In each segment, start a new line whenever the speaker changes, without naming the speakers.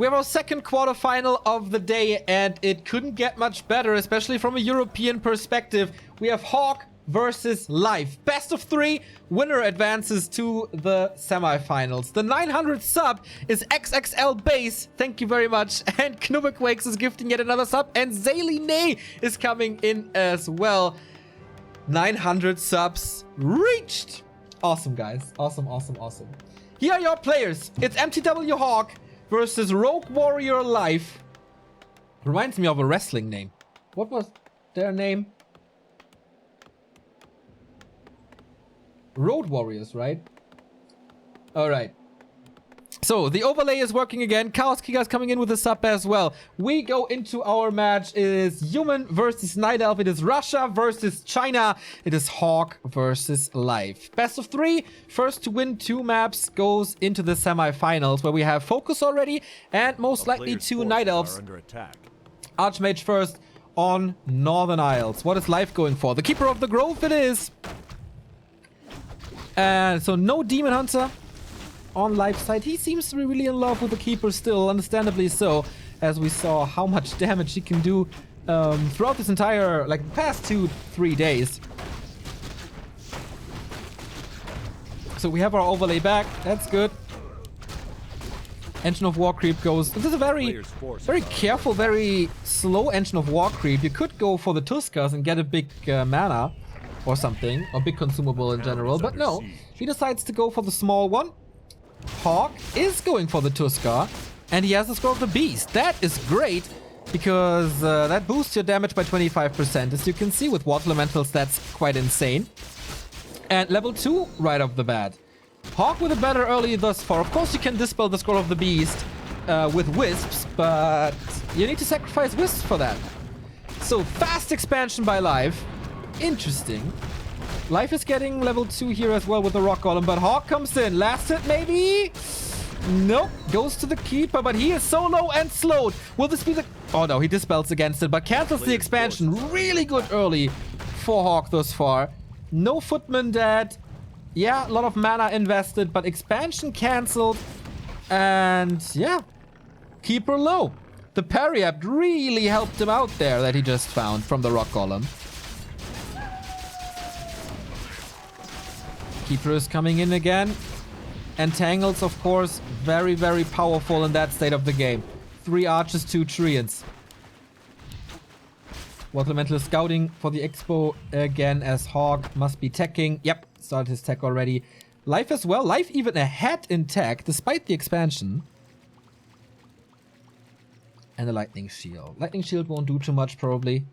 We have our second quarterfinal of the day, and it couldn't get much better, especially from a European perspective. We have HawK versus Live. Best of 3, winner advances to the semifinals. The 900 sub is XXL Base, thank you very much. And Knubbequakes is gifting yet another sub, and Zayline is coming in as well. 900 subs reached. Awesome, guys. Awesome, awesome, awesome. Here are your players. It's MTW HawK versus Rogue Warrior Live. Reminds me of a wrestling name. What was their name? Road Warriors, right? Alright. So, the overlay is working again. Chaos Kiga's coming in with a sub as well. We go into our match. It is Human versus Night Elf. It is Russia versus China. It is HawK versus Live. Best of 3. First to win 2 maps goes into the semifinals, where we have Focus already, and most likely 2 Night Elves. Archmage first on Northern Isles. What is Live going for? The Keeper of the Grove it is. And so no Demon Hunter on Live side. He seems to be really in love with the Keeper still, understandably so, as we saw how much damage he can do throughout this entire, like, the past 2-3 days. So we have our overlay back. That's good. Engine of War Creep goes. This is a very careful, very slow Engine of War Creep. You could go for the Tuskas and get a big mana or something, or big consumable in general, but no, he decides to go for the small one. HawK is going for the Tuskar, and he has the Scroll of the Beast. That is great, because that boosts your damage by 25%. As you can see with Water Elementals, that's quite insane. And level 2 right off the bat. HawK with a better early thus far. Of course, you can dispel the Scroll of the Beast with Wisps, but you need to sacrifice Wisps for that. So, fast expansion by Live. Interesting. Life is getting level 2 here as well with the Rock Golem, but HawK comes in. Last hit, maybe? Nope. Goes to the Keeper, but he is so low and slowed. Will this be the... Oh no, he dispels against it, but cancels the expansion. Really good early for HawK thus far. No Footman dead. Yeah, a lot of mana invested, but expansion cancelled. And yeah, Keeper low. The parry app really helped him out there that he just found from the Rock Golem. Keeper is coming in again. Entangles, of course, very, very powerful in that state of the game. 3 archers, 2 treants. Water Elemental is scouting for the expo again, as HawK must be teching. Yep, started his tech already. Life as well. Life even ahead in tech, despite the expansion. And a Lightning Shield. Lightning Shield won't do too much, probably.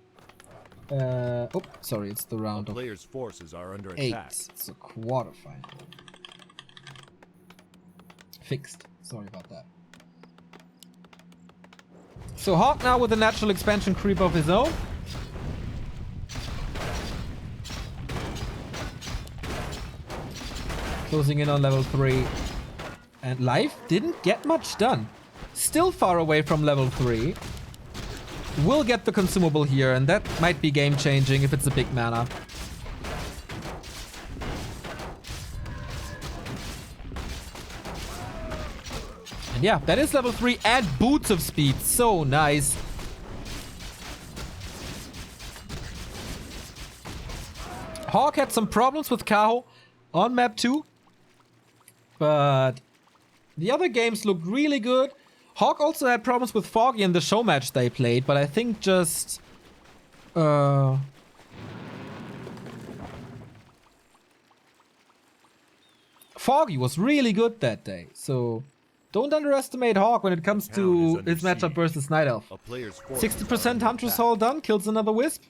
Oh, sorry, it's the round of
players' forces are under
8.
attack.
It's a quarterfinal. Fixed. Sorry about that. So HawK now with a natural expansion creep of his own. Closing in on level 3. And Life didn't get much done. Still far away from level 3. Will get the consumable here, and that might be game-changing if it's a big mana. And yeah, that is level 3 and Boots of Speed. So nice. HawK had some problems with Kaho on map 2. But the other games looked really good. HawK also had problems with Foggy in the show match they played, but I think just... Foggy was really good that day, so don't underestimate HawK when it comes to his matchup versus Night Elf. 60% Huntress Hall done, kills another Wisp.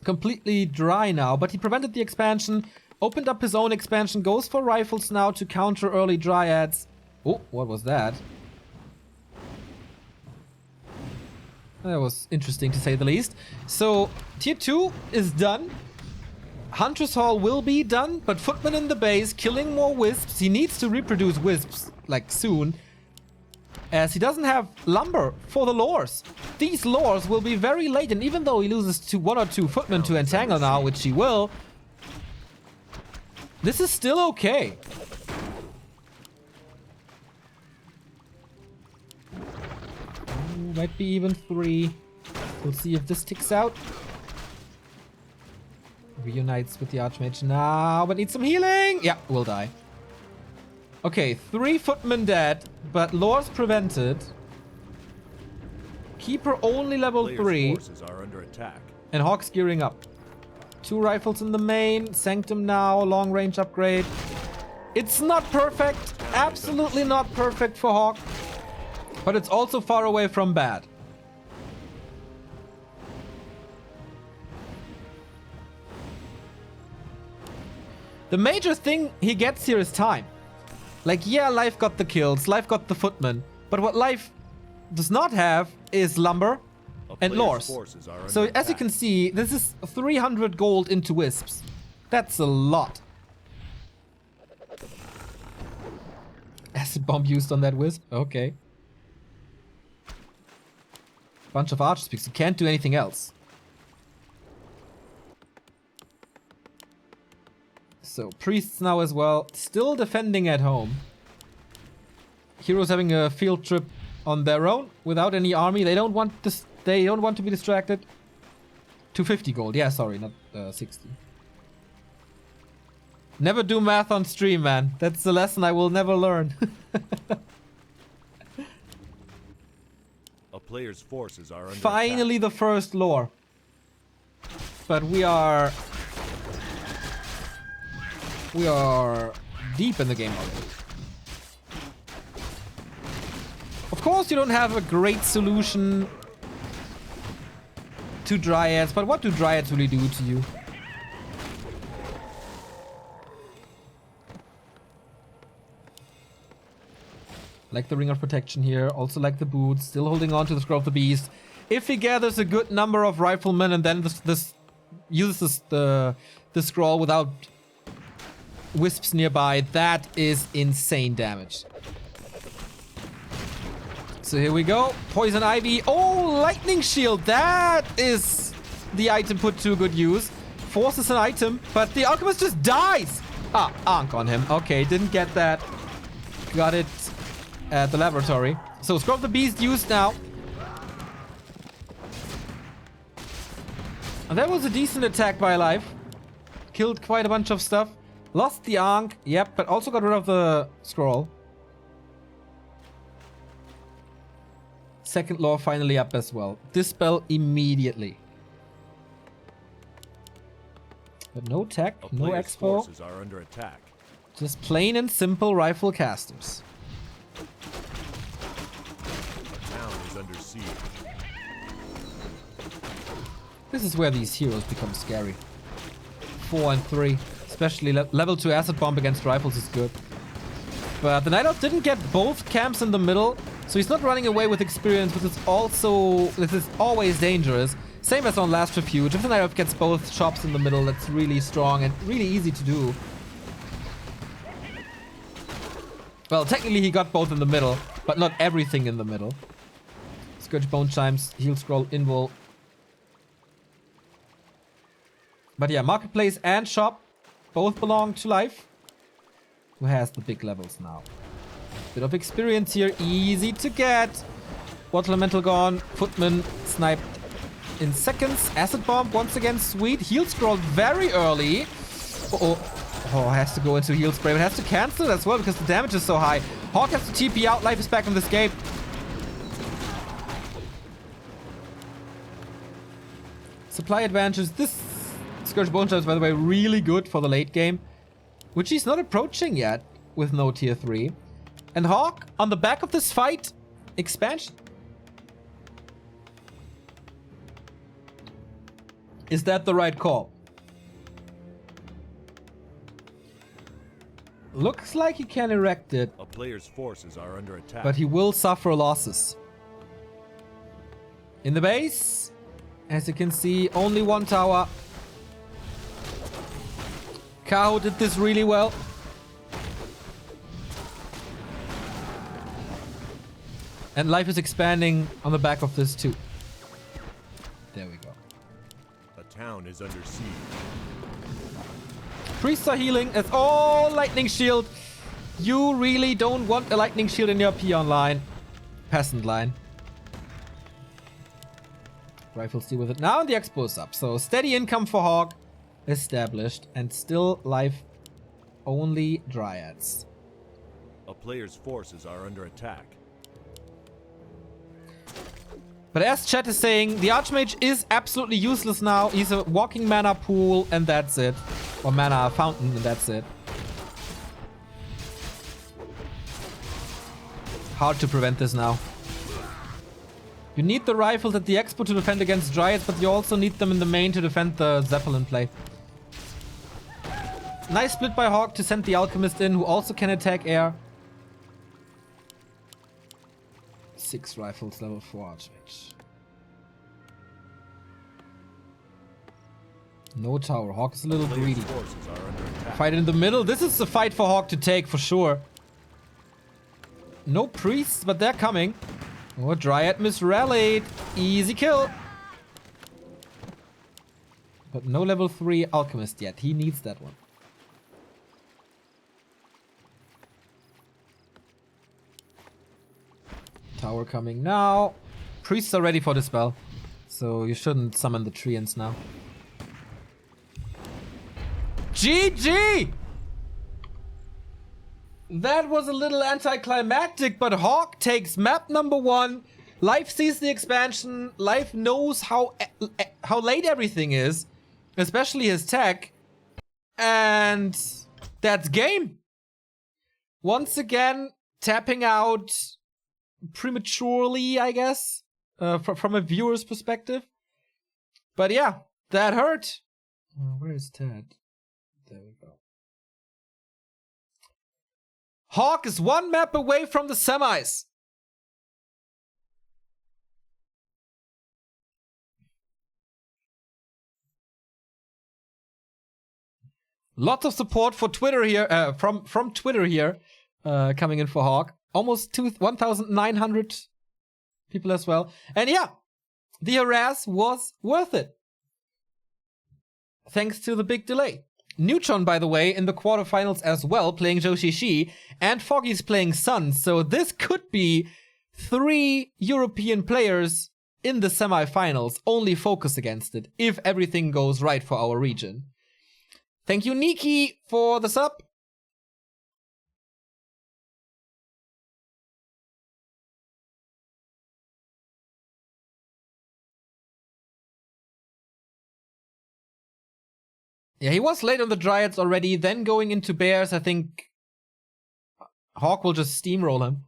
Completely dry now, but he prevented the expansion, opened up his own expansion, goes for rifles now to counter early Dryads. Oh, what was that? That was interesting to say the least. So, tier 2 is done. Huntress Hall will be done, but Footman in the base, killing more Wisps. He needs to reproduce Wisps, like, soon. As he doesn't have lumber for the lures. These lures will be very late, and even though he loses to 1 or 2 Footmen to Entangle now, which he will, this is still okay. Might be even 3. We'll see if this ticks out. Reunites with the Archmage now, but needs some healing. Yeah, will die. Okay, 3 footmen dead, but Lore's prevented. Keeper only level 3.
Are under attack.
And HawK's gearing up. 2 rifles in the main. Sanctum now, long range upgrade. It's not perfect. Absolutely not perfect for HawK. But it's also far away from bad. The major thing he gets here is time. Like, yeah, Life got the kills, Life got the footman, but what Life does not have is lumber and lores. So as you can see, this is 300 gold into wisps. That's a lot. Acid bomb used on that wisp? Okay. Bunch of archers because you can't do anything else. So, priests now as well. Still defending at home. Heroes having a field trip on their own without any army. They don't want this. They don't want to be distracted. 250 gold. Yeah, sorry, not 60. Never do math on stream, man. That's a lesson I will never learn.
A player's forces are under
Finally,
attack.
the first lore. But we are deep in the game already. Of course, you don't have a great solution to Dryads, but what do Dryads really do to you? Like the Ring of Protection here, also like the boots, still holding on to the Scroll of the Beast. If he gathers a good number of riflemen and then this uses the scroll without wisps nearby, that is insane damage. So here we go. Poison Ivy. Oh, Lightning Shield. That is the item put to good use. Forces an item, but the Alchemist just dies. Ah, Ankh on him. Okay, didn't get that. Got it at the laboratory. So Scroll of the Beast used now. And that was a decent attack by Life. Killed quite a bunch of stuff. Lost the Ankh, yep, but also got rid of the scroll. Second lore finally up as well. Dispel immediately. But no tech, no expo.
Are under attack.
Just plain and simple rifle casters.
The town is under siege.
This is where these heroes become scary. 4 and 3. Especially level 2 acid bomb against rifles is good. But the Night Elf didn't get both camps in the middle, so he's not running away with experience, which is always dangerous. Same as on Last Refuge. If the Night Elf gets both shops in the middle, that's really strong and really easy to do. Well, technically he got both in the middle, but not everything in the middle. Scourge Bone Chimes, Heal Scroll, Invul. But yeah, Marketplace and Shop both belong to Life. Who has the big levels now? Bit of experience here, easy to get. Water Elemental gone, Footman sniped in seconds. Acid Bomb once again, sweet. Heal Scroll very early. Oh, has to go into Heal Spray, but has to cancel it as well because the damage is so high. HawK has to TP out, Life is back in this game. Supply advantages. This Scourge Bone Chimes, by the way, really good for the late game, which he's not approaching yet with no tier 3. And HawK, on the back of this fight, expansion. Is that the right call? Looks like he can erect it.
A player's forces are under attack.
But he will suffer losses. In the base, as you can see, only one tower. Kao did this really well. And Life is expanding on the back of this too. There we go.
A town is under siege.
Priests are healing. It's all Lightning Shield. You really don't want a Lightning Shield in your peon line. Peasant line. Rifles deal with it now, and the Expo is up. So steady income for HawK established, and still life only Dryads.
A player's forces are under attack.
But as chat is saying, the Archmage is absolutely useless now. He's a walking mana pool, and that's it. Or mana fountain, and that's it. Hard to prevent this now. You need the rifles at the Expo to defend against Dryads, but you also need them in the main to defend the Zeppelin play. Nice split by HawK to send the Alchemist in, who also can attack air. 6 rifles, level 4 Archmage. No tower. HawK is a little greedy. Fight in the middle. This is the fight for HawK to take for sure. No priests, but they're coming. Oh, Dryad misrallied. Easy kill. But no level 3 Alchemist yet. He needs that one. Tower coming now. Priests are ready for the spell. So you shouldn't summon the Treants now. GG! That was a little anticlimactic, but HawK takes map number 1. Life sees the expansion. Life knows how late everything is, especially his tech. And that's game. Once again, tapping out prematurely, I guess, from a viewer's perspective. But yeah, that hurt. Where is Ted? There we go. HawK is 1 map away from the semis. Lots of support for Twitter here, from Twitter here, coming in for HawK. Almost 1,900 people as well. And yeah, the harass was worth it. Thanks to the big delay. Neutron, by the way, in the quarterfinals as well, playing Joshi, and Foggy's playing Sun. So this could be 3 European players in the semifinals, only focus against it, if everything goes right for our region. Thank you, Niki, for the sub. Yeah, he was late on the Dryads already. Then going into Bears, I think HawK will just steamroll him.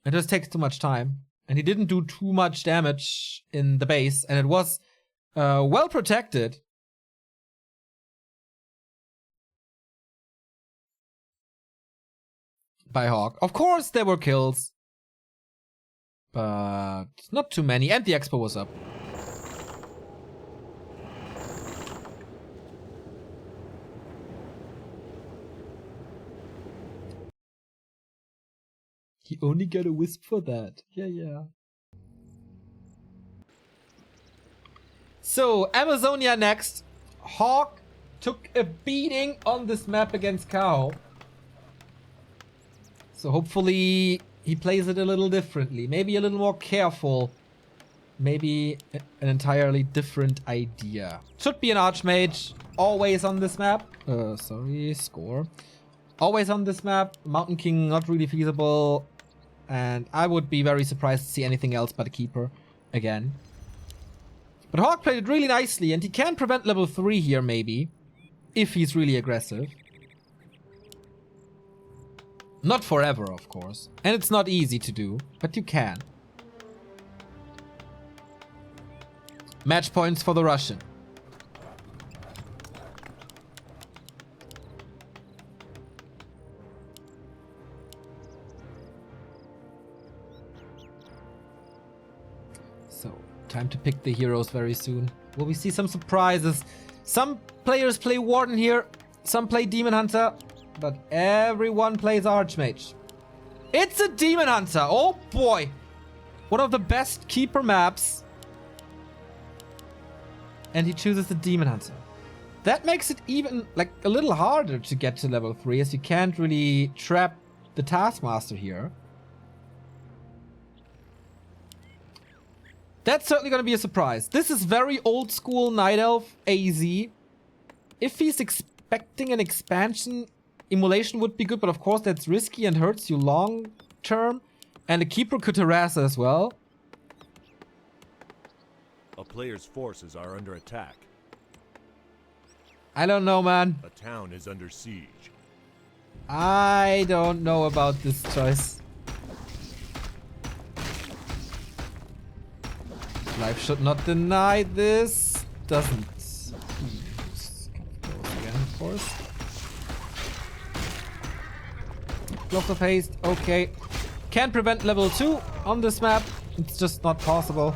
It just takes too much time. And he didn't do too much damage in the base. And it was well protected. By HawK. Of course there were kills. But not too many. And the Expo was up. He only got a wisp for that. Yeah. So, Amazonia next. HawK took a beating on this map against KO. So hopefully he plays it a little differently. Maybe a little more careful. Maybe an entirely different idea. Should be an Archmage. Always on this map. Score. Always on this map. Mountain King not really feasible. And I would be very surprised to see anything else but a Keeper again. But HawK played it really nicely, and he can prevent level 3 here maybe. If he's really aggressive. Not forever, of course. And it's not easy to do, but you can. Match points for the Russian. So, time to pick the heroes very soon. Will we see some surprises? Some players play Warden here, some play Demon Hunter, but everyone plays Archmage. It's a Demon Hunter! Oh boy! One of the best Keeper maps. And he chooses the Demon Hunter. That makes it even, like, a little harder to get to level 3, as you can't really trap the Taskmaster here. That's certainly going to be a surprise. This is very old school Night Elf AZ. If he's expecting an expansion, Immolation would be good, but of course that's risky and hurts you long term. And a Keeper could harass as well.
A player's forces are under attack.
I don't know, man.
A town is under siege.
I don't know about this choice. Life should not deny this. Doesn't. Again, of course. Gloves of haste. Okay. Can't prevent level 2 on this map. It's just not possible.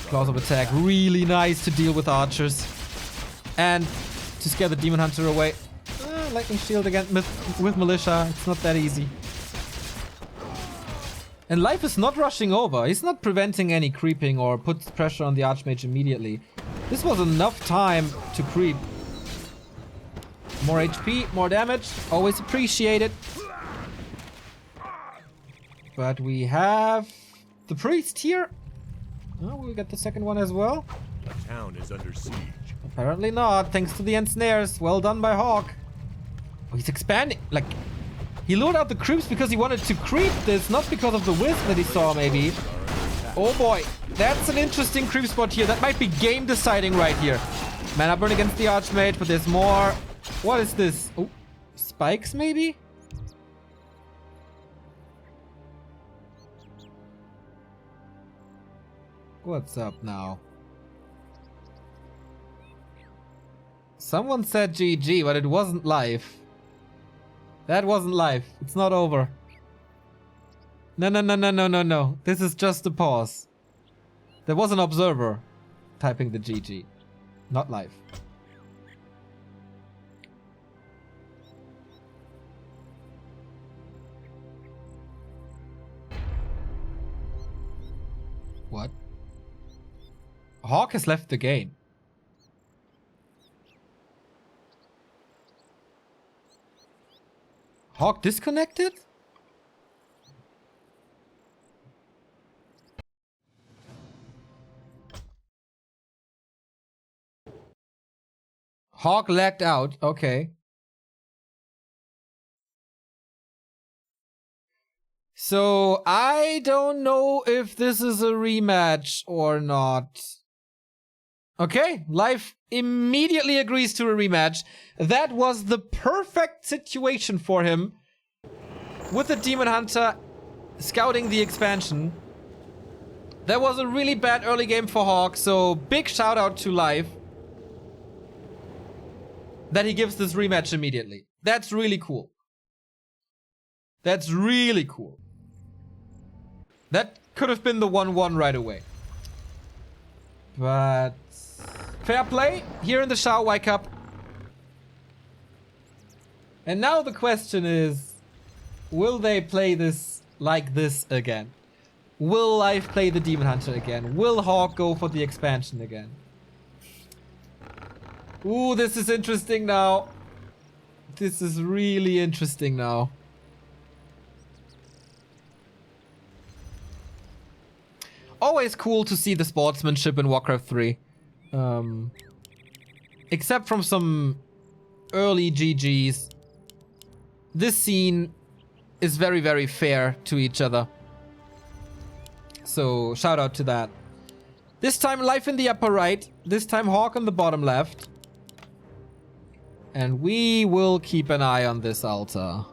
Claws of attack. Really nice to deal with archers. And to scare the Demon Hunter away. Lightning shield again with Militia. It's not that easy. And Life is not rushing over. He's not preventing any creeping or puts pressure on the Archmage immediately. This was enough time to creep. More HP, more damage. Always appreciated. But we have the priest here. Oh, we got the second one as well.
The town is under siege.
Apparently not, thanks to the ensnares. Well done by HawK. Oh, he's expanding. Like, he lured out the creeps because he wanted to creep this, not because of the wisp that he saw, maybe. Oh boy, that's an interesting creep spot here. That might be game deciding right here. Mana burn against the Archmage, but there's more. What is this? Oh, spikes maybe? What's up now? Someone said GG, but it wasn't live. That wasn't live. It's not over. No. This is just a pause. There was an observer typing the GG. Not live. What? HawK has left the game. HawK disconnected? HawK lagged out. Okay. So I don't know if this is a rematch or not. Okay, Life immediately agrees to a rematch. That was the perfect situation for him. With the Demon Hunter scouting the expansion. That was a really bad early game for HawK, so big shout out to Life. That he gives this rematch immediately. That's really cool. That's really cool. That could have been the 1-1 right away. But fair play here in the XiaoY Cup. And now the question is, will they play this like this again? Will Life play the Demon Hunter again? Will HawK go for the expansion again? Ooh, this is interesting now. This is really interesting now. Always cool to see the sportsmanship in Warcraft 3. Except from some early GGs. This scene is very, very fair to each other. So, shout out to that. This time, Life in the upper right. This time, HawK on the bottom left. And we will keep an eye on this altar.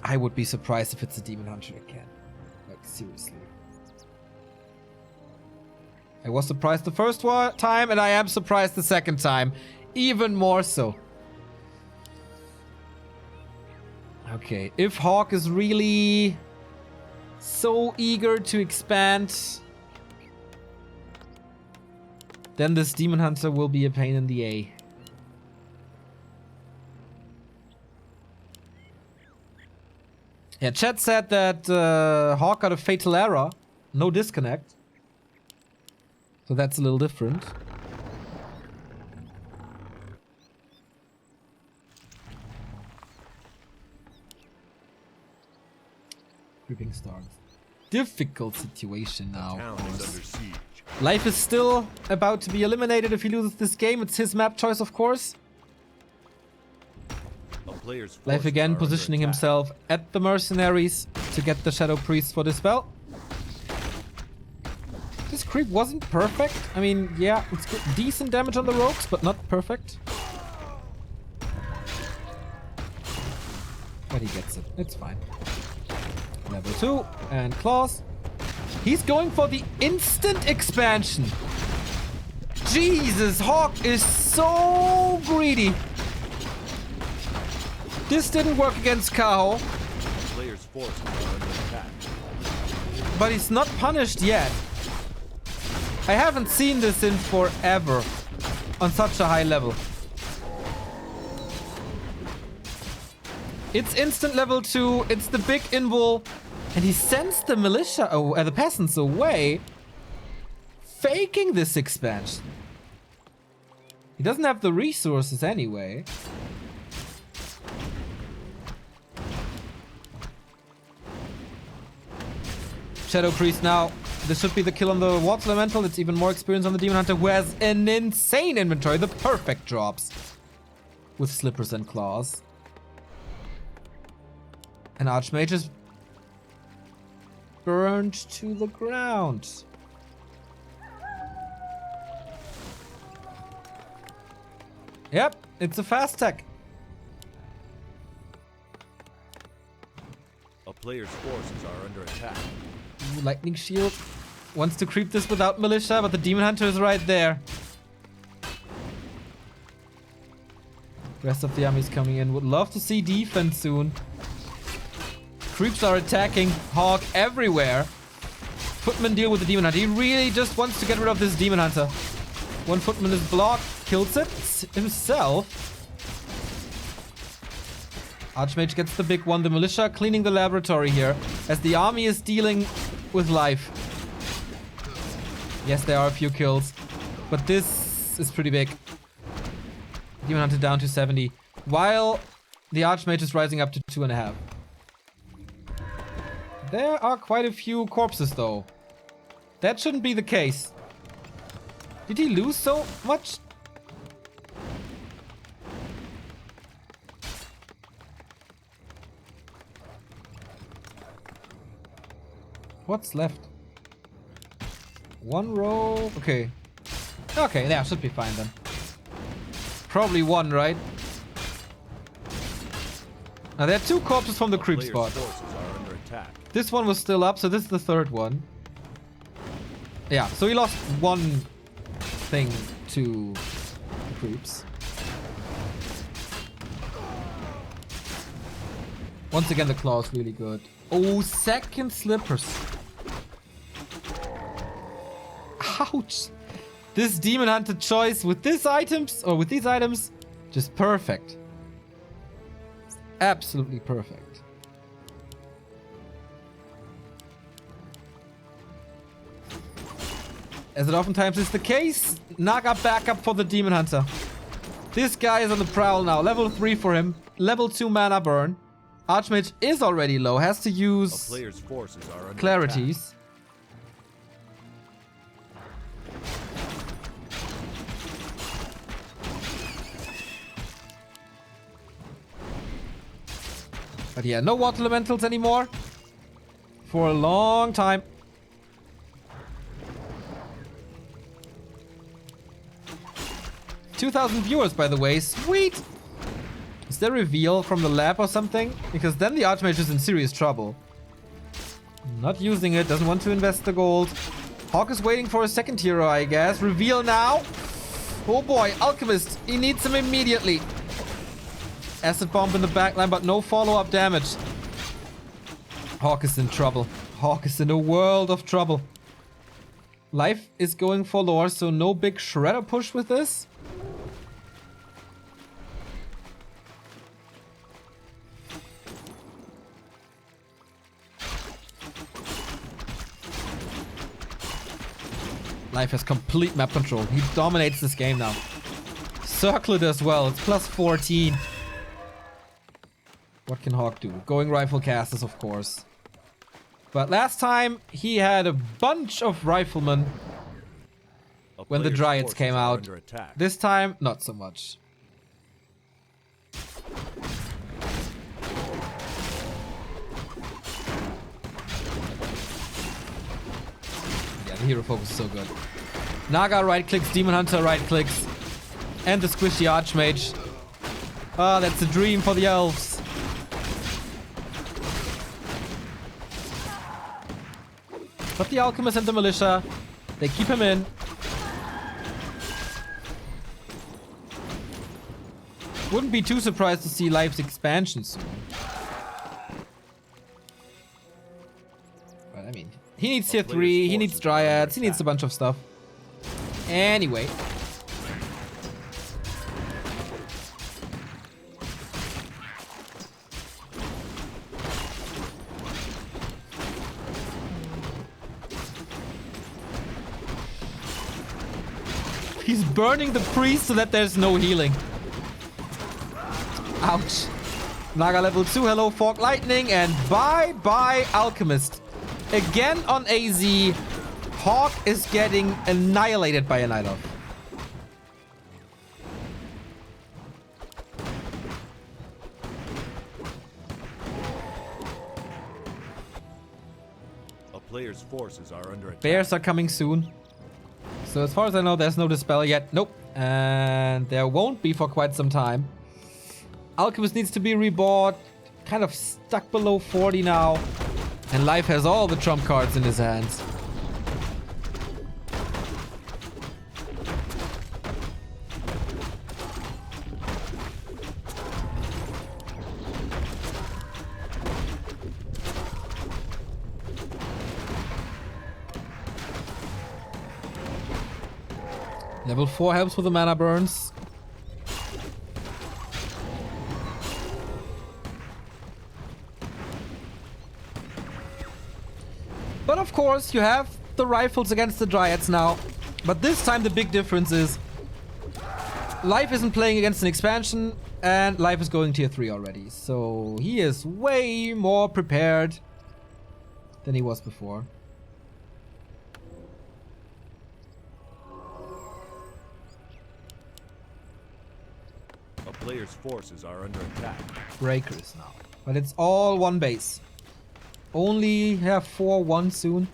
I would be surprised if it's a Demon Hunter again. Like, seriously. I was surprised the first time, and I am surprised the second time. Even more so. Okay, if HawK is really so eager to expand, then this Demon Hunter will be a pain in the A. Yeah, chat said that HawK got a fatal error. No disconnect. So that's a little different. Creeping stars. Difficult situation now,
Town
of
is
course.
under siege.
Life is still about to be eliminated if he loses this game. It's his map choice, of course.
A player's
Life
forces
again
are
positioning
under attack.
himself at the mercenaries to get the Shadow Priest for this spell. This creep wasn't perfect. I mean, yeah, it's good. Decent damage on the rogues, but not perfect. But he gets it. It's fine. Level 2 and claws. He's going for the instant expansion. Jesus, HawK is so greedy. This didn't work against XiaoY,
A player's forces are under attack.
but he's not punished yet. I haven't seen this in forever on such a high level. It's instant level 2, it's the big invul, and he sends the militia, the peasants away, faking this expansion. He doesn't have the resources anyway. Shadow Priest now. This should be the kill on the Water Elemental. It's even more experience on the Demon Hunter, who has an insane inventory. The perfect drops. With Slippers and Claws. And Archmage is burned to the ground. Yep, it's a fast tech.
A player's forces are under attack.
Ooh, Lightning Shield wants to creep this without Militia, but the Demon Hunter is right there. Rest of the army's coming in. Would love to see defense soon. Creeps are attacking HawK everywhere. Footman deal with the Demon Hunter. He really just wants to get rid of this Demon Hunter. One Footman is blocked. Kills it himself. Archmage gets the big one. The Militia cleaning the laboratory here as the army is dealing with life. Yes, there are a few kills, but this is pretty big. Demon Hunter down to 70, while the Archmage is rising up to 2.5. There are quite a few corpses though. That shouldn't be the case. Did he lose so much? What's left? One row. Okay. Okay, that should be fine then. Probably one, right? Now there are two corpses from the creep
Player's
spot.
forces are under attack.
This one was still up, so this is the third one. Yeah, so he lost one thing to the creeps. Once again, the claw is really good. Oh, second slippers. Ouch. This Demon Hunter choice with these items, just perfect. It's absolutely perfect. As it oftentimes is the case, Naga backup for the Demon Hunter. This guy is on the prowl now. Level 3 for him. Level 2 mana burn. Archmage is already low. Has to
A
use
player's forces are under
clarities. But yeah, no water elementals anymore. For a long time. $2,000 viewers, by the way. Sweet! Is there a reveal from the lab or something? Because then the Archmage is in serious trouble. Not using it. Doesn't want to invest the gold. HawK is waiting for a second hero, I guess. Reveal now. Oh boy, Alchemist. He needs him immediately. Acid bomb in the backline, but no follow-up damage. HawK is in trouble. HawK is in a world of trouble. Life is going for lore, so no big shredder push with this. Life has complete map control. He dominates this game now. Circlet as well. It's plus 14. What can HawK do? Going rifle casters, of course. But last time, he had a bunch of riflemen when the Dryads came out. This time, not so much. Yeah, the hero focus is so good. Naga right-clicks, Demon Hunter right-clicks, and the squishy Archmage. Ah, that's a dream for the elves. But the Alchemist and the Militia, they keep him in. Wouldn't be too surprised to see Life's expansion soon. But I mean, he needs tier 3, he needs Dryads, he needs a bunch of stuff. Anyway. He's burning the priest so that there's no healing. Ouch. Naga level 2, hello Fork Lightning, and bye-bye Alchemist. Again on AZ, HawK is getting annihilated by a Night Elf.
A player's forces are under attack.
Bears are coming soon. So as far as I know, there's no Dispel yet. Nope. And there won't be for quite some time. Alchemist needs to be rebought. Kind of stuck below 40 now. And Life has all the trump cards in his hands. Level 4 helps with the mana burns. But of course, you have the rifles against the Dryads now. But this time the big difference is Life isn't playing against an expansion and Life is going tier 3 already. So he is way more prepared than he was before.
A player's forces are under attack.
Breakers now. But it's all one base. Only have 4-1 soon.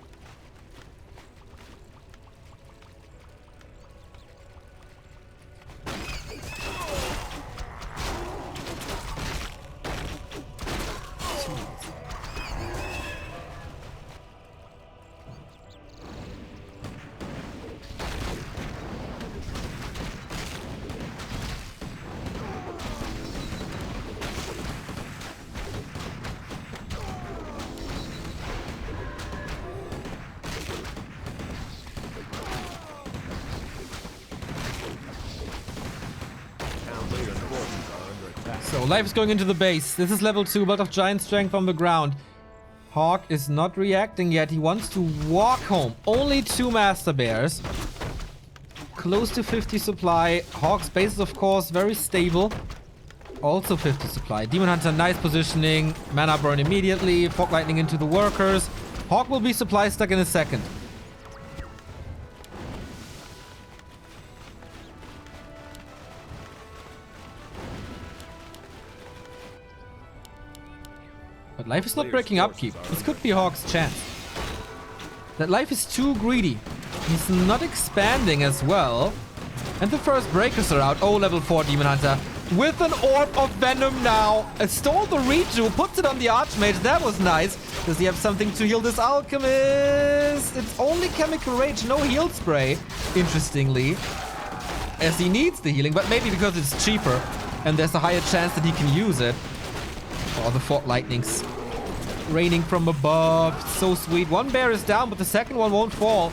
So Life is going into the base. This is level 2, but of giant strength on the ground. HawK is not reacting yet. He wants to walk home. Only 2 Master Bears. Close to 50 supply. HawK's base is of course very stable. Also 50 supply. Demon Hunter, nice positioning. Mana burn immediately. Fog Lightning into the workers. HawK will be supply stuck in a second. But Life is not breaking upkeep. This could be HawK's chance. That Life is too greedy. He's not expanding as well. And the first breakers are out. Oh, level 4 Demon Hunter. With an Orb of Venom now. Stole the Reju, puts it on the Archmage. That was nice. Does he have something to heal this Alchemist? It's only Chemical Rage, no heal spray. Interestingly. As he needs the healing, but maybe because it's cheaper. And there's a higher chance that he can use it. Oh, the Fort Lightnings. Raining from above. So sweet. One bear is down, but the second one won't fall.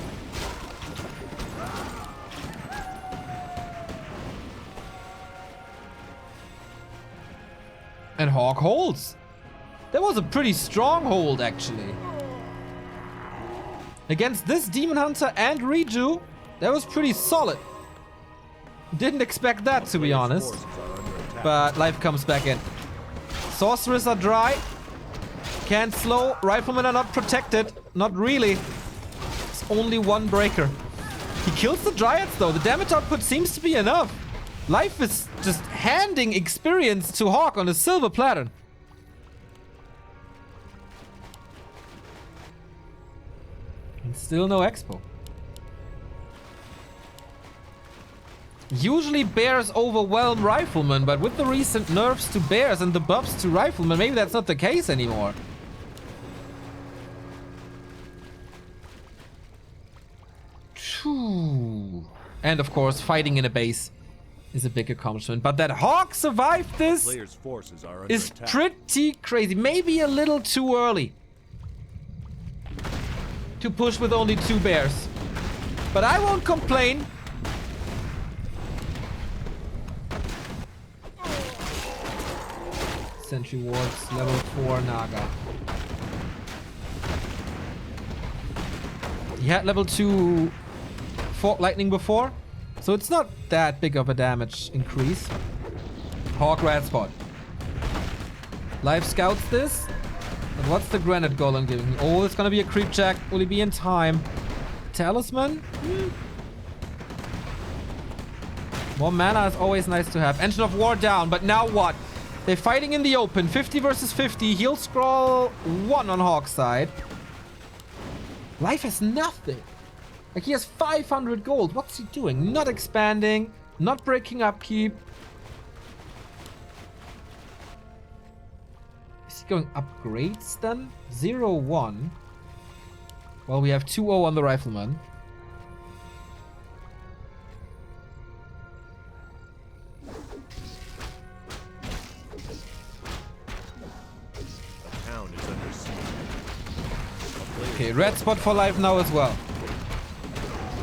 And HawK holds. That was a pretty strong hold, actually. Against this Demon Hunter and Reju, that was pretty solid. Didn't expect that, to be honest. But Life comes back in. Sorcerers are dry. Can't slow. Riflemen are not protected. Not really. It's only one breaker. He kills the Dryads though. The damage output seems to be enough. Life is just handing experience to HawK on a silver platter. And still no expo. Usually bears overwhelm riflemen, but with the recent nerfs to bears and the buffs to riflemen, maybe that's not the case anymore. And of course, fighting in a base is a big accomplishment. But that HawK survived this is pretty crazy. Maybe a little too early to push with only 2 bears. But I won't complain. Sentry wards, level 4 Naga. He had level 2 Fork Lightning before, so it's not that big of a damage increase. HawK red spot. Life scouts this. But what's the granite golem giving? Oh, it's gonna be a creep check. Will he be in time? Talisman? More mana is always nice to have. Engine of War down, but now what? They're fighting in the open. 50 versus 50. Heal scroll 1 on HawK's side. Life has nothing. Like, he has 500 gold. What's he doing? Not expanding. Not breaking upkeep. Is he going upgrades then? 0-1. Well, we have 2-0 on the rifleman. Okay, red spot for life now as well.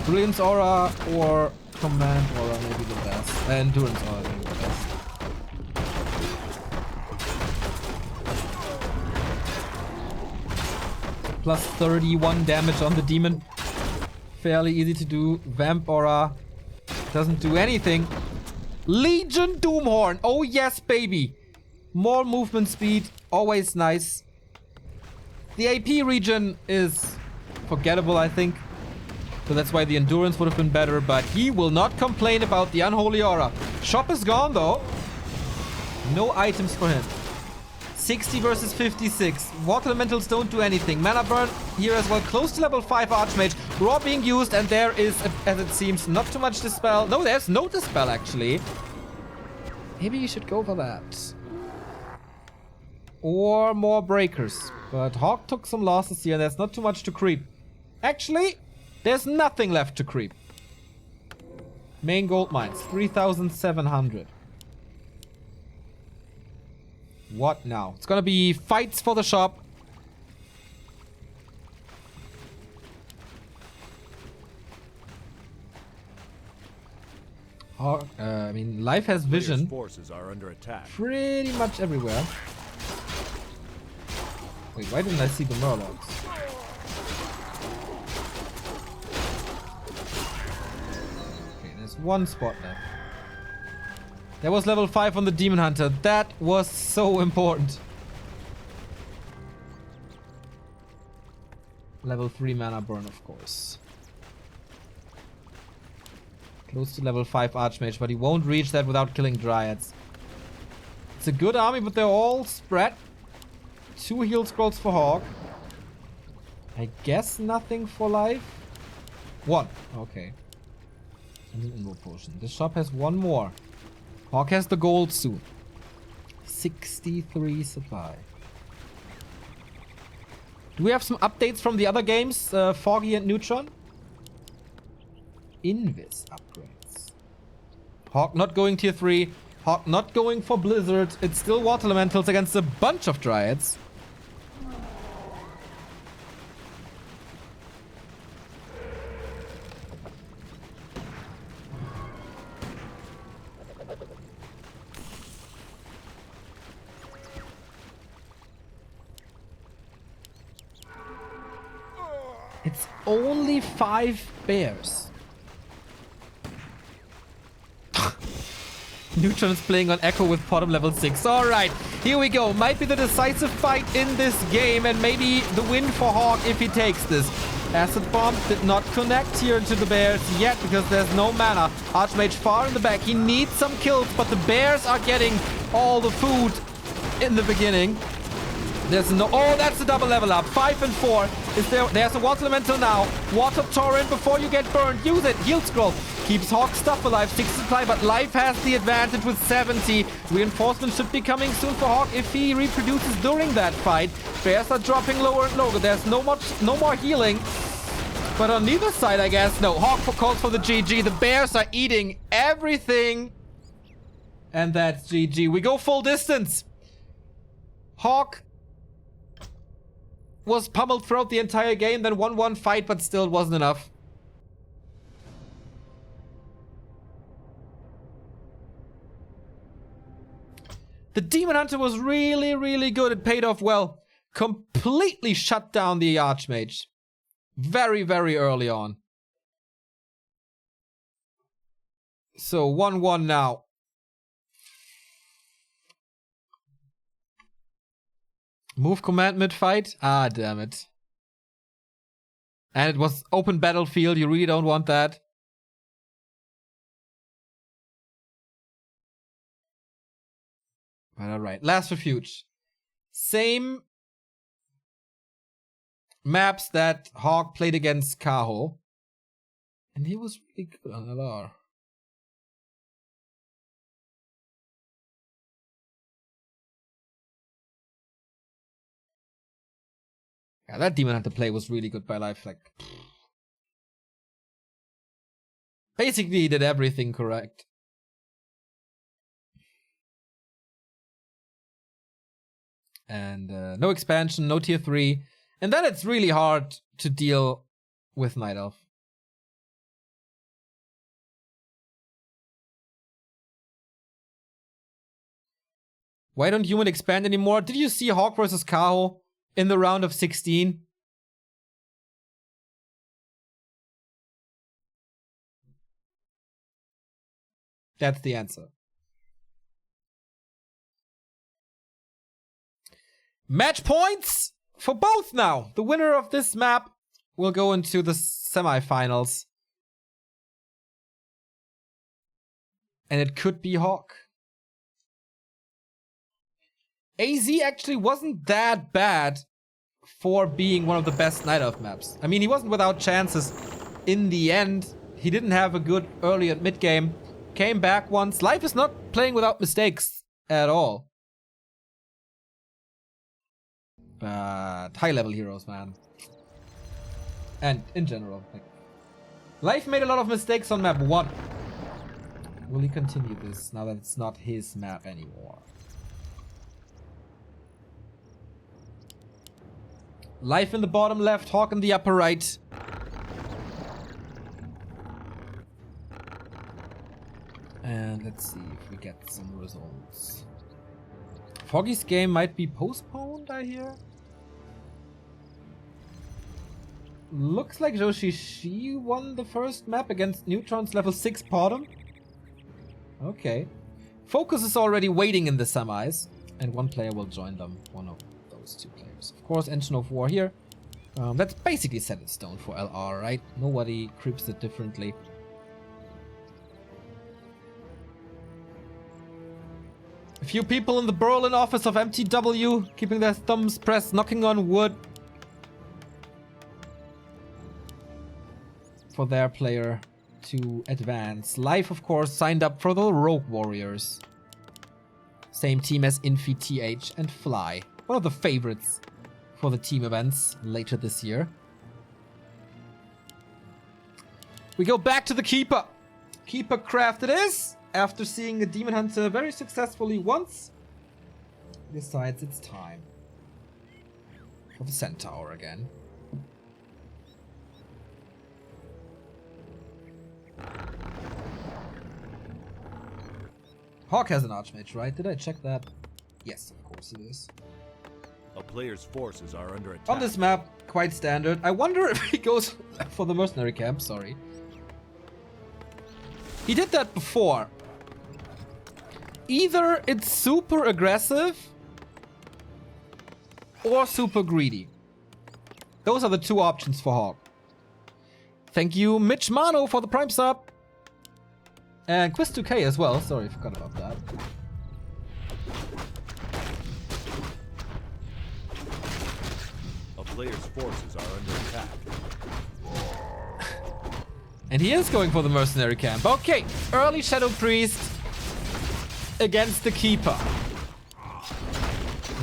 Brilliance Aura or Command Aura maybe the best. Endurance Aura maybe the best. Plus 31 damage on the demon. Fairly easy to do. Vamp Aura doesn't do anything. Legion Doomhorn. Oh yes, baby. More movement speed. Always nice. The AP region is forgettable, I think. So that's why the endurance would have been better, but he will not complain about the unholy aura. Shop is gone though. No items for him. 60 versus 56. Water elementals don't do anything. Mana burn here as well. Close to level 5 Archmage. Raw being used, and there is, as it seems, not too much dispel. No, there's no dispel actually. Maybe you should go for that. Or more breakers. But HawK took some losses here and there's not too much to creep. Actually, there's nothing left to creep. Main gold mines, 3,700. What now? It's gonna be fights for the shop. I mean, life has vision.
Forces are under attack.
Pretty much everywhere. Wait, why didn't I see the Murlocs? Okay, there's one spot left. There was level 5 on the Demon Hunter. That was so important. Level 3 mana burn, of course. Close to level 5 Archmage, but he won't reach that without killing Dryads. It's a good army, but they're all spread. 2 heal scrolls for HawK. I guess nothing for life. 1. Okay. And an invo potion. The shop has 1 more. HawK has the gold soon. 63 supply. Do we have some updates from the other games? Foggy and Neutron? Invis upgrades. HawK not going tier 3. HawK not going for Blizzard. It's still Water Elementals against a bunch of Dryads. It's only 5 bears. Neutron's playing on Echo with bottom level 6. Alright, here we go. Might be the decisive fight in this game, and maybe the win for HawK if he takes this. Acid Bomb did not connect here to the Bears yet because there's no mana. Archmage far in the back. He needs some kills, but the Bears are getting all the food in the beginning. There's no... Oh, that's a double level up. 5 and 4. There's a Water Elemental now. Water Torrent before you get burned. Use it. Heal Scroll. Keeps HawK stuff alive. 6 supply, but Life has the advantage with 70. Reinforcements should be coming soon for HawK if he reproduces during that fight. Bears are dropping lower and lower. There's no more healing. But on neither side, I guess. No, HawK calls for the GG. The Bears are eating everything. And that's GG. We go full distance. HawK was pummeled throughout the entire game, then 1-1 fight, but still it wasn't enough. The Demon Hunter was really, really good. It paid off well. Completely shut down the Archmage. Very, very early on. So 1-1 now. Move command mid-fight? Ah, damn it. And it was open battlefield. You really don't want that. But alright. Last Refuge. Same maps that HawK played against Kaho. And he was really good on LR. Yeah, that Demon Hunter play was really good by Life. Like, basically, he did everything correct. And no expansion, no tier 3. And then it's really hard to deal with Night Elf. Why don't human expand anymore? Did you see HawK versus Kaho in the round of 16? That's the answer. Match points for both now. The winner of this map will go into the semifinals. And it could be HawK. AZ actually wasn't that bad for being one of the best Night Elf maps. I mean, he wasn't without chances in the end. He didn't have a good early and mid game. Came back once. Life is not playing without mistakes at all. But high level heroes, man. And in general. Like, Life made a lot of mistakes on map 1. Will he continue this now that it's not his map anymore? Life in the bottom left, HawK in the upper right. And let's see if we get some results. Foggy's game might be postponed, I hear. Looks like Joshi won the first map against Neutron's level 6 bottom. Okay. Focus is already waiting in the semis. And one player will join them. One of those two players. Of course, Engine of War here. That's basically set in stone for LR, right? Nobody creeps it differently. A few people in the Berlin office of MTW keeping their thumbs pressed, knocking on wood for their player to advance. Life, of course, signed up for the Rogue Warriors. Same team as Infi, TH, and Fly. One of the favorites for the team events later this year. We go back to the Keeper. Keeper craft it is. After seeing the Demon Hunter very successfully once, decides it's time for the Centaur again. HawK has an Archmage, right? Did I check that? Yes, of course it is.
A player's forces are under attack.
On this map, quite standard. I wonder if he goes for the mercenary camp, sorry. He did that before. Either it's super aggressive or super greedy. Those are the two options for HawK. Thank you, Mitch Mano, for the Prime sub. And Quiz2K as well. Sorry, I forgot about that.
A player's forces are under attack.
And he is going for the mercenary camp. Okay, early Shadow Priest against the Keeper.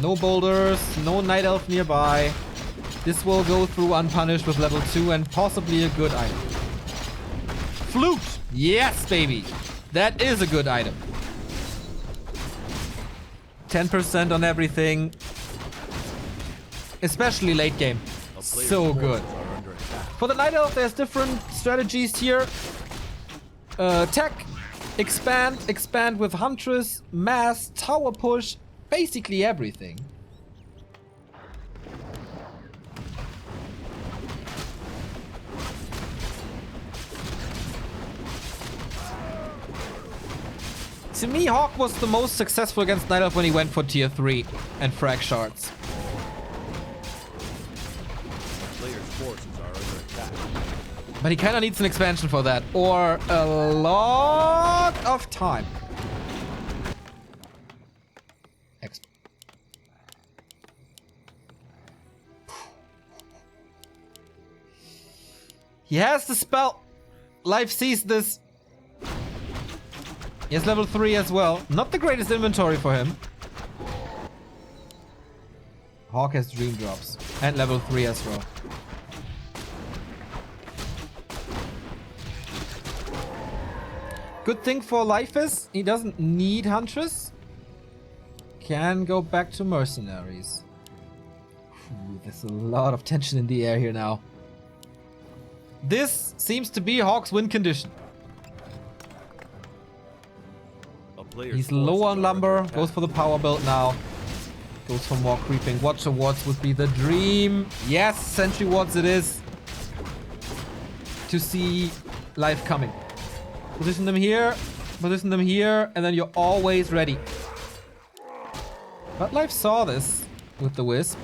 No boulders, no Night Elf nearby. This will go through unpunished with level 2 and possibly a good item. Flute! Yes, baby! That is a good item. 10% on everything. Especially late game. So good. For the Night Elf, there's different strategies here. Tech, expand with Huntress, Mass, Tower Push, basically everything. To me, HawK was the most successful against Night Elf when he went for tier 3 and frag shards.
Player's forces are under attack.
But he kind of needs an expansion for that, or a lot of time. He has the spell. Life sees this. He has level 3 as well. Not the greatest inventory for him. HawK has Dream Drops. And level 3 as well. Good thing for Life is he doesn't need Huntress. Can go back to Mercenaries. Ooh, there's a lot of tension in the air here now. This seems to be HawK's win condition. He's low on lumber, goes for the power build now. Goes for more creeping. Watcher wards would be the dream. Yes, sentry wards it is. To see life coming. Position them here, and then you're always ready. But life saw this with the Wisp.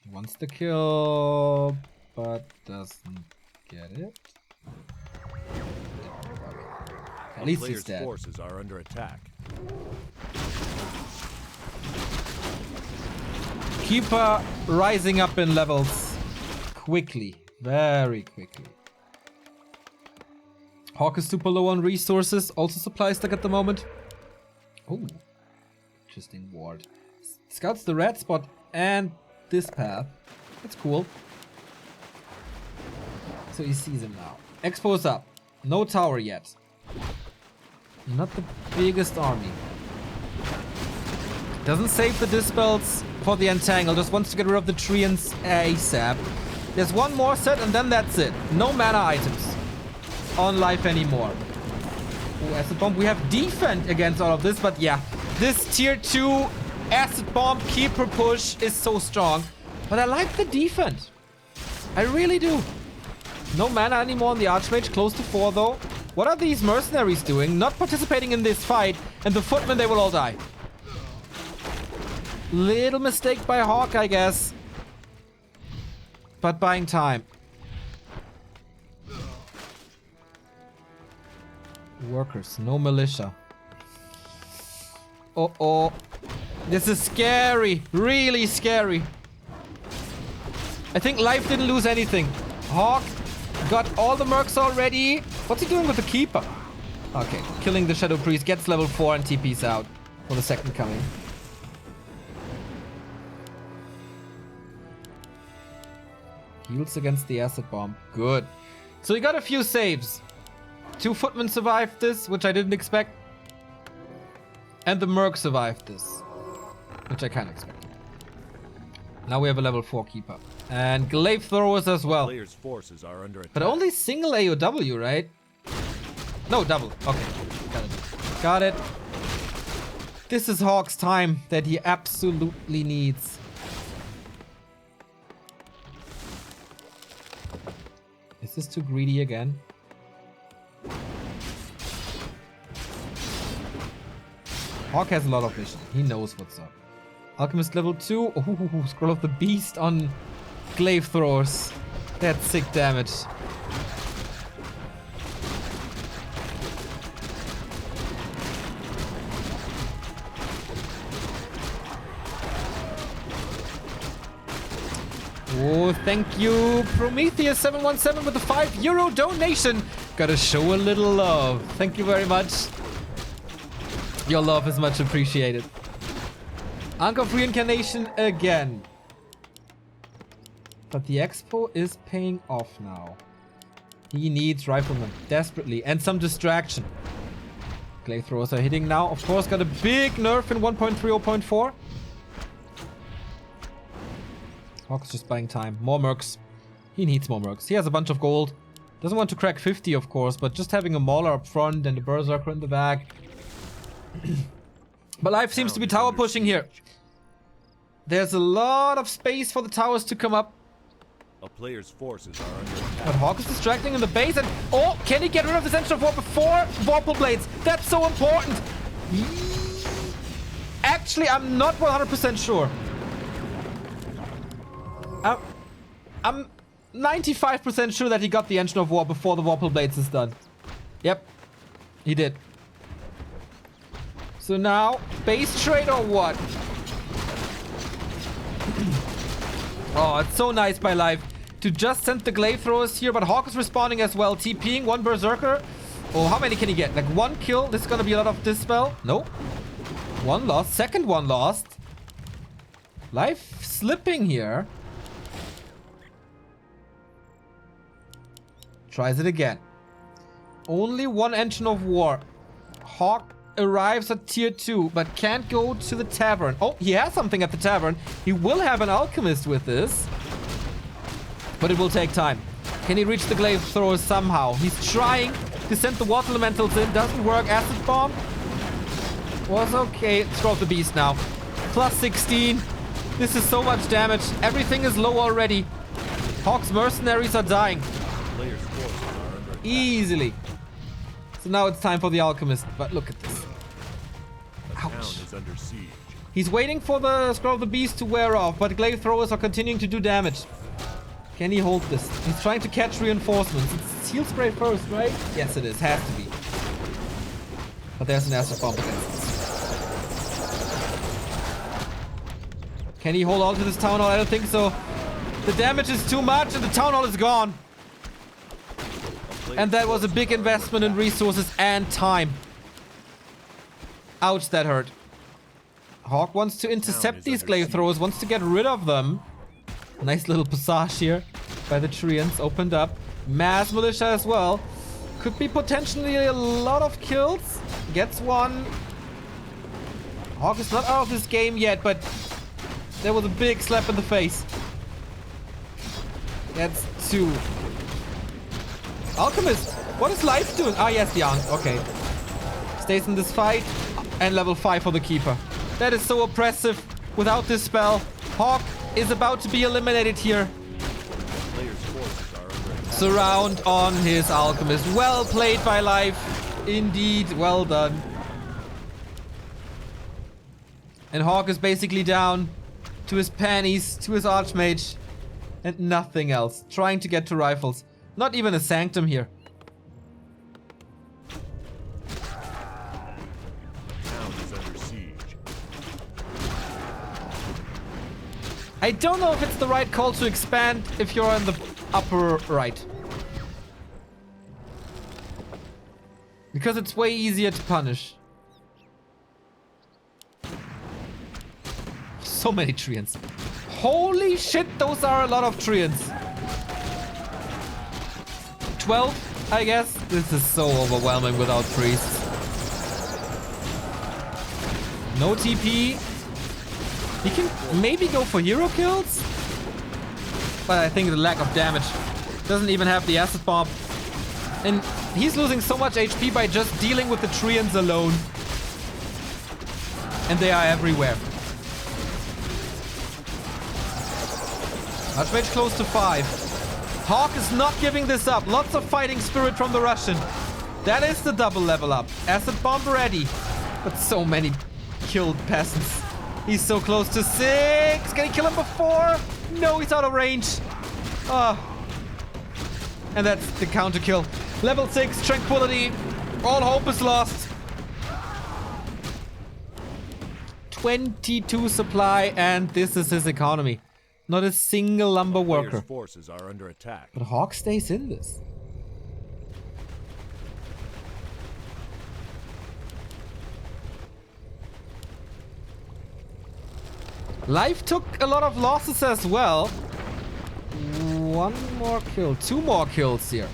He wants the kill, but doesn't get it. At least he's dead.
Forces are under attack.
Keeper rising up in levels quickly, very quickly. HawK is super low on resources, also supply stack at the moment. Oh, interesting ward. Scouts the red spot and this path. That's cool. So he sees him now. Expose up. No tower yet. Not the biggest army. Doesn't save the dispels for the entangle. Just wants to get rid of the treants ASAP. There's one more set and then that's it. No mana items on life anymore. Oh, acid bomb. We have defend against all of this, but yeah. This tier 2 acid bomb keeper push is so strong. But I like the defend. I really do. No mana anymore on the Archmage. Close to 4 though. What are these mercenaries doing? Not participating in this fight. And the footmen, they will all die. Little mistake by HawK, I guess. But buying time. Workers, no militia. Uh-oh. This is scary. Really scary. I think life didn't lose anything. HawK got all the mercs already. What's he doing with the keeper? Okay, killing the Shadow Priest. Gets level 4 and TP's out for the second coming. Heals against the acid bomb. Good. So he got a few saves. 2 footmen survived this, which I didn't expect. And the merc survived this, which I kind of expected. Now we have a level 4 keeper. And glaive throwers as well.
Player's forces are under attack.
But only single AOW, right? No, double. Okay. Got it. Got it. This is HawK's time that he absolutely needs. Is Is this too greedy again? HawK has a lot of vision. He knows what's up. Alchemist level 2. Ooh, Scroll of the Beast on glaive throwers. That's sick damage. Oh, thank you, Prometheus717 with the €5 donation. Gotta show a little love. Thank you very much. Your love is much appreciated. Anchor of Reincarnation again. But the expo is paying off now. He needs Rifleman desperately and some distraction. Glaive throwers are hitting now. Of course, got a big nerf in 1.30.4. HawK's just buying time. More mercs. He needs more mercs. He has a bunch of gold. Doesn't want to crack 50, of course, but just having a Mauler up front and a Berserker in the back. But life seems to be tower pushing here. There's a lot of space for the towers to come up.
A player's forces are under attack.
But HawK is distracting in the base and... Oh, can he get rid of his Engine of War before Vorpal Blades? That's so important. Actually, I'm not 100% sure. I'm 95% sure that he got the Engine of War before the Vorpal Blades is done. Yep, he did. So now, base trade or what? Oh, it's so nice by Life to just send the glaive throwers here, but HawK is responding as well. TPing one Berserker. Oh, how many can he get? Like 1 kill. This is gonna be a lot of Dispel. Nope. 1 lost. Second one lost. Life slipping here. Tries it again. Only 1 Engine of War. HawK arrives at tier 2, but can't go to the tavern. Oh, he has something at the tavern. He will have an alchemist with this. But it will take time. Can he reach the glaive throwers somehow? He's trying to send the water elementals in. Doesn't work. Acid bomb was okay. Scroll of the Beast now. Plus 16. This is so much damage. Everything is low already. HawK's mercenaries are dying.
Player's forces are under attack.
Easily. So now it's time for the alchemist. But look at this.
The town is under siege.
He's waiting for the Scroll of the Beast to wear off, but glaive throwers are continuing to do damage. Can he hold this? He's trying to catch reinforcements. It's Seal Spray first, right? Yes, it is. Has to be. But there's an acid bomb against us. Can he hold on to this town hall? I don't think so. The damage is too much and the town hall is gone. And that was a big investment in resources and time. Ouch, that hurt. HawK wants to intercept these glaive throwers, wants to get rid of them. Nice little passage here by the Treants. Opened up. Mass Militia as well. Could be potentially a lot of kills. Gets 1. HawK is not out of this game yet, but there was a big slap in the face. Gets 2. Alchemist! What is Life doing? Ah, yes, the Ankh. Okay. Stays in this fight. And level 5 for the Keeper. That is so oppressive. Without this spell, HawK is about to be eliminated here.
Player's forces are under attack.
Surround on his Alchemist. Well played by Life. Indeed, well done. And HawK is basically down to his panties, to his Archmage, and nothing else. Trying to get to rifles. Not even a Sanctum here.
Town is under siege.
I don't know if it's the right call to expand if you're in the upper right. Because it's way easier to punish. So many Treants. Holy shit, those are a lot of Treants. 12, I guess. This is so overwhelming without priests. No TP. He can maybe go for hero kills. But I think the lack of damage. Doesn't even have the acid bomb. And he's losing so much HP by just dealing with the Treants alone. And they are everywhere. Archmage close to 5. HawK is not giving this up. Lots of fighting spirit from the Russian. That is the double level up. Acid bomb ready. But so many killed peasants. He's so close to 6. Can he kill him before? No, he's out of range. And that's the counter kill. Level 6, tranquility. All hope is lost. 22 supply, and this is his economy. Not a single lumber worker.
Forces are under attack.
But HawK stays in this. Life took a lot of losses as well. 1 more kill. 2 more kills here.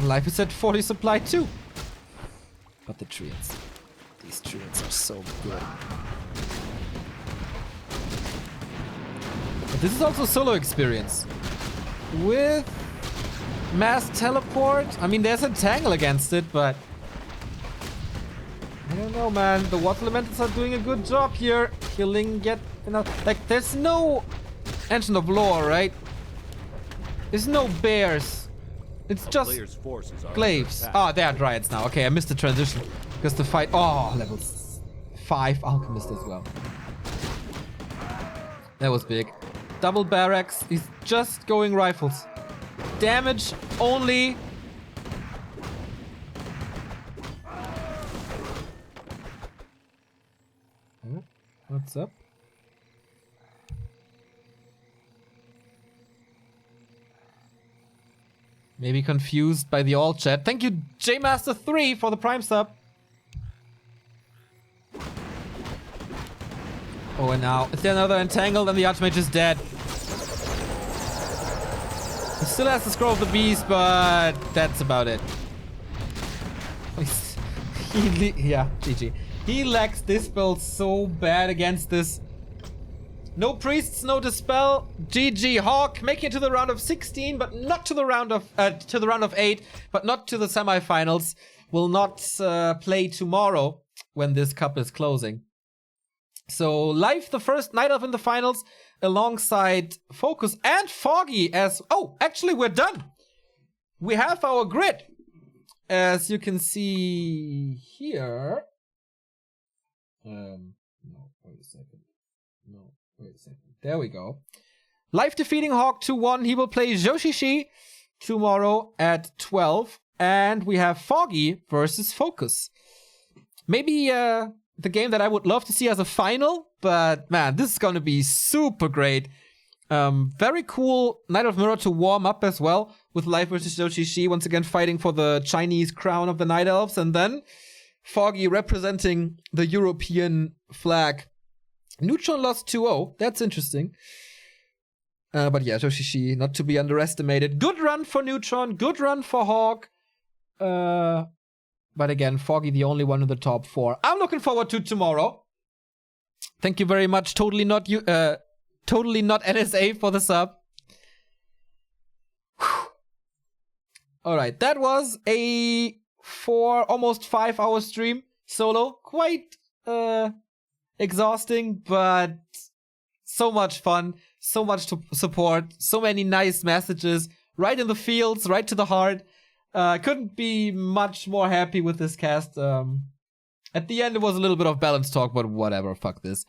Life is at 40 supply too. But the treants. These treants are so good. But this is also solo experience. With mass teleport. I mean, there's a tangle against it, but I don't know, man. The water elementals are doing a good job here. Killing, like, there's no engine of lore, right? There's no bears. It's just glaives. Ah, they are dryads now. Okay, I missed the transition. Because the fight... Oh, level 5 alchemist as well. That was big. Double barracks. He's just going rifles. Damage only. What's up? Maybe confused by the all chat. Thank you, JMaster3, for the Prime sub. Oh, and now is there another entangled and the Archmage is dead. He still has the Scroll of the Beast, but that's about it. Yeah, GG. He lacks Dispel so bad against this. No priests, no dispel. GG. HawK making it to the round of 16, but not to the round of 8, but not to the semifinals. Will not play tomorrow when this cup is closing. So Life, the first Night Elf in the finals, alongside Focus and Foggy as... Oh, actually we're done. We have our grid. As you can see here. No, wait a second. No, wait a second. There we go. Life defeating HawK 2-1. He will play Zhou tomorrow at 12. And we have Foggy versus Focus. Maybe the game that I would love to see as a final. But man, this is going to be super great. Very cool Night of Mirror to warm up as well. With Life versus Zhou once again fighting for the Chinese crown of the Night Elves. And then Foggy representing the European flag. Neutron lost 2-0. That's interesting. But yeah, Zhou not to be underestimated. Good run for Neutron. Good run for HawK. But again, Foggy the only one in the top 4. I'm looking forward to tomorrow. Thank you very much. Totally not NSA for the sub. Alright, that was a 4, almost 5 hour stream solo. Quite exhausting, but so much fun. So much to support. So many nice messages. Right in the fields, right to the heart. Couldn't be much more happy with this cast. At the end, it was a little bit of balance talk, but whatever. Fuck this.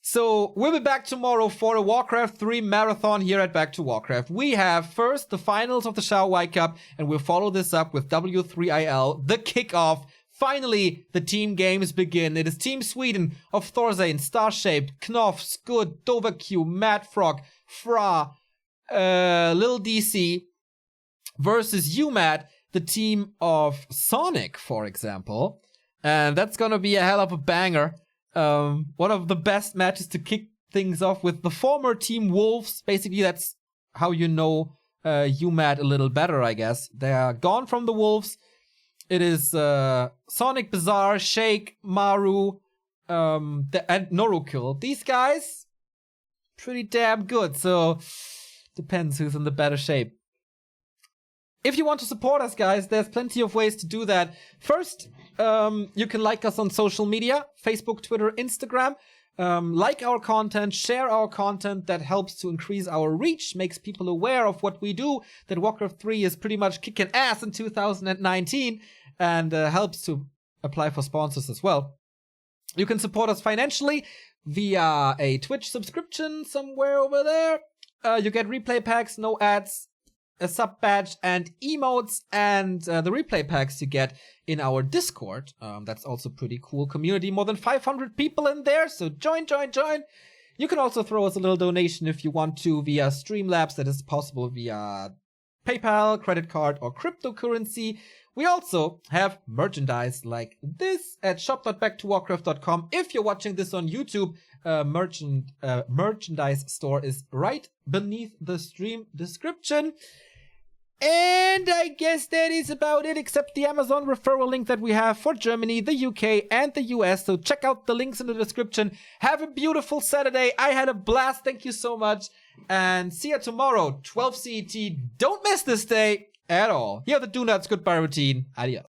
So, we'll be back tomorrow for a Warcraft 3 marathon here at Back to Warcraft. We have first the finals of the XiaoY Cup, and we'll follow this up with W3IL, the kickoff. Finally, the team games begin. It is Team Sweden of Thorzane, Starshaped, Knopf, Scud, Dovahq, Mad Frog, Fra, Lil DC versus UMAT, the team of Sonic, for example. And that's gonna be a hell of a banger. One of the best matches to kick things off with the former Team Wolves. Basically, that's how you know UMAT a little better, I guess. They are gone from the Wolves. It is Sonic, Bizarre, Shake, Maru, and Norukil. These guys, pretty damn good. So, depends who's in the better shape. If you want to support us, guys, there's plenty of ways to do that. First, you can like us on social media, Facebook, Twitter, Instagram. like our content, share our content. That helps to increase our reach, makes people aware of what we do, that Warcraft 3 is pretty much kicking ass in 2019, and helps to apply for sponsors as well. You can support us financially via a Twitch subscription somewhere over there. You get replay packs, no ads, a sub badge, and emotes, and the replay packs you get in our Discord. That's also pretty cool community. More than 500 people in there, so join. You can also throw us a little donation if you want to via Streamlabs. That is possible via PayPal, credit card, or cryptocurrency. We also have merchandise like this at shop.backtowarcraft.com. If you're watching this on YouTube, merchandise store is right beneath the stream description. And I guess that is about it, except the Amazon referral link that we have for Germany, the UK, and the US. So check out the links in the description. Have a beautiful Saturday. I had a blast. Thank you so much. And see you tomorrow, 12 CET. Don't miss this day at all. Here are the Do Nuts Goodbye routine. Adios.